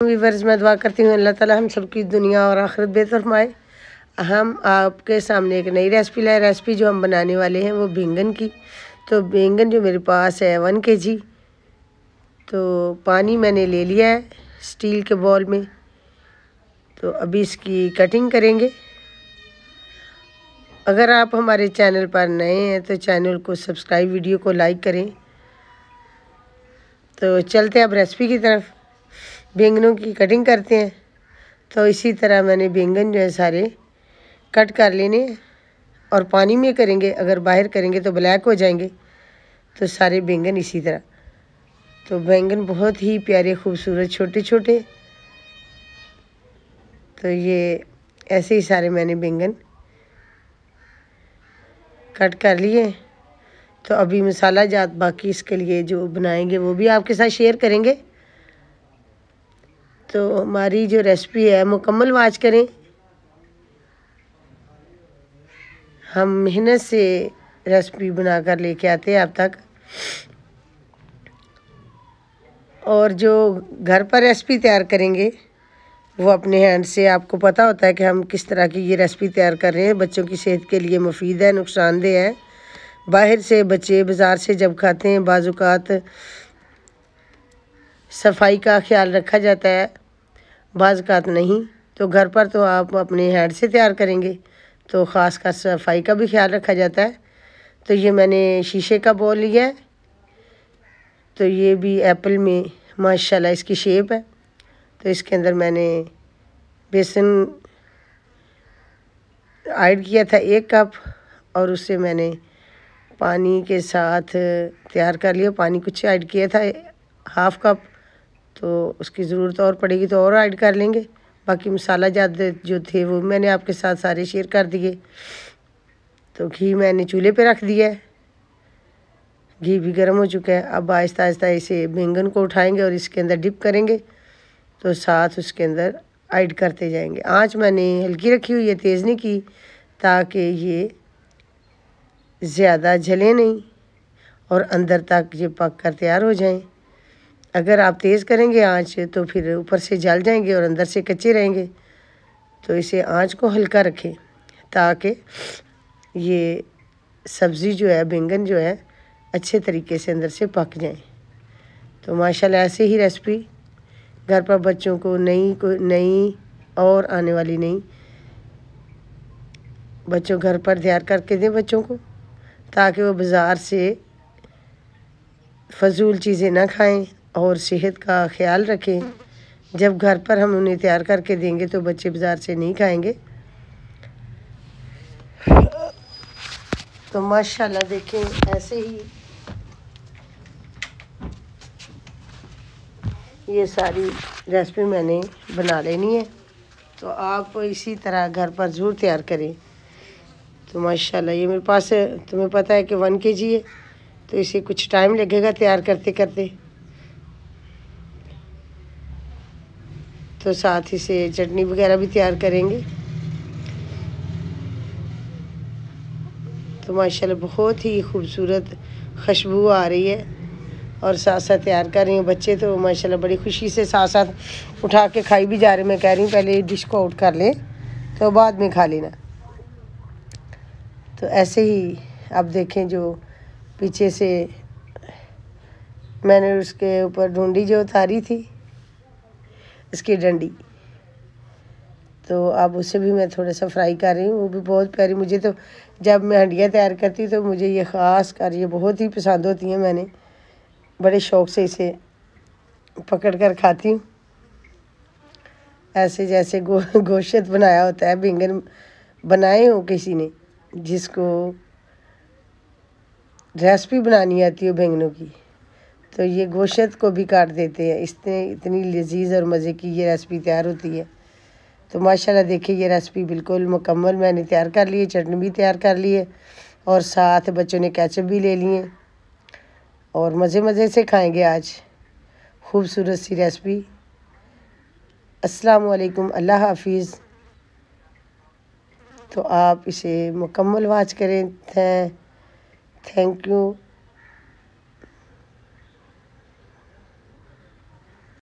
Viewers, मैं दुआ करती हूँ अल्लाह ताला हम सबकी दुनिया और आखिरत बेहतर फरमाए। हम आपके सामने एक नई रेसिपी लाए। रेसिपी जो हम बनाने वाले हैं वो बैंगन की। तो बैंगन जो मेरे पास है 1 kg। तो पानी मैंने ले लिया है स्टील के बॉल में। तो अभी इसकी कटिंग करेंगे। अगर आप हमारे चैनल पर नए हैं तो चैनल को सब्सक्राइब, वीडियो को लाइक करें। तो चलते हैं अब रेसिपी की तरफ। बैंगनों की कटिंग करते हैं। तो इसी तरह मैंने बैंगन जो है सारे कट कर लेने हैं और पानी में करेंगे। अगर बाहर करेंगे तो ब्लैक हो जाएंगे। तो सारे बैंगन इसी तरह। तो बैंगन बहुत ही प्यारे, खूबसूरत, छोटे छोटे। तो ये ऐसे ही सारे मैंने बैंगन कट कर लिए। तो अभी मसाला जात बाकी इसके लिए जो बनाएंगे वो भी आपके साथ शेयर करेंगे। तो हमारी जो रेसिपी है मुकम्मल वाच करें। हम मेहनत से रेसिपी बना कर लेके आते हैं आप तक। और जो घर पर रेसिपी तैयार करेंगे वो अपने हैंड से, आपको पता होता है कि हम किस तरह की ये रेसिपी तैयार कर रहे हैं। बच्चों की सेहत के लिए मुफीद है, नुकसानदेह है। बाहर से बच्चे बाज़ार से जब खाते हैं बाज़-औक़ात सफाई का ख्याल रखा जाता है, बाज़-औक़ात नहीं। तो घर पर तो आप अपने हैंड से तैयार करेंगे तो ख़ास कर सफाई का भी ख्याल रखा जाता है। तो ये मैंने शीशे का बॉल लिया है। तो ये भी एप्पल में माशाल्लाह इसकी शेप है। तो इसके अंदर मैंने बेसन ऐड किया था 1 कप और उससे मैंने पानी के साथ तैयार कर लिया। पानी कुछ ऐड किया था 1/2 कप। तो उसकी ज़रूरत और पड़ेगी तो और ऐड कर लेंगे। बाकी मसाला जात जो थे वो मैंने आपके साथ सारे शेयर कर दिए। तो घी मैंने चूल्हे पे रख दिया है। घी भी गर्म हो चुका है। अब आहिस्ता आहिस्ता इसे बैंगन को उठाएंगे और इसके अंदर डिप करेंगे। तो साथ उसके अंदर ऐड करते जाएंगे। आंच मैंने हल्की रखी हुई है, तेज़ नहीं की, ताकि ये ज़्यादा जले नहीं और अंदर तक ये पक कर तैयार हो जाएं। अगर आप तेज़ करेंगे आंच तो फिर ऊपर से जल जाएंगे और अंदर से कच्चे रहेंगे। तो इसे आंच को हल्का रखें ताकि ये सब्ज़ी जो है, बैंगन जो है, अच्छे तरीके से अंदर से पक जाए। तो माशाल्लाह ऐसे ही रेसिपी घर पर बच्चों को नई और आने वाली नई बच्चों घर पर तैयार करके दें बच्चों को, ताकि वो बाज़ार से फजूल चीज़ें ना खाएं और सेहत का ख्याल रखें। जब घर पर हम उन्हें तैयार करके देंगे तो बच्चे बाज़ार से नहीं खाएंगे। तो माशाल्लाह देखें ऐसे ही ये सारी रेसिपी मैंने बना लेनी है। तो आप इसी तरह घर पर ज़रूर तैयार करें। तो माशाल्लाह ये मेरे पास तुम्हें पता है कि 1 kg है। तो इसे कुछ टाइम लगेगा तैयार करते करते। तो साथ ही से चटनी वगैरह भी तैयार करेंगे। तो माशाल्लाह बहुत ही खूबसूरत खुशबू आ रही है और साथ साथ तैयार कर रही हैं। बच्चे तो माशाल्लाह बड़ी खुशी से साथ साथ उठा के खाई भी जा रहे हैं। मैं कह रही हूँ पहले डिश को आउट कर लें तो बाद में खा लेना। तो ऐसे ही अब देखें जो पीछे से मैंने उसके ऊपर ढूंढी जो उतारी थी इसकी डंडी। तो अब उसे भी मैं थोड़ा सा फ्राई कर रही हूँ। वो भी बहुत प्यारी, मुझे तो जब मैं हंडियाँ तैयार करती हूँ तो मुझे ये ख़ास कर ये बहुत ही पसंद होती हैं। मैंने बड़े शौक़ से इसे पकड़ कर खाती हूँ। ऐसे जैसे गोश्त बनाया होता है, बैंगन बनाए हो किसी ने जिसको रेसिपी बनानी आती हो बैंगनों की, तो ये गोश्त को भी काट देते हैं। इतनी लजीज और मज़े की ये रेसिपी तैयार होती है। तो माशाल्लाह देखिए ये रेसिपी बिल्कुल मुकम्मल मैंने तैयार कर ली है। चटनी भी तैयार कर ली है और साथ बच्चों ने केचप भी ले लिए और मज़े मज़े से खाएंगे आज खूबसूरत सी रेसिपी। अस्सलाम वालेकुम, अल्लाह हाफिज़। तो आप इसे मुकम्मल वाच करें। Thank you.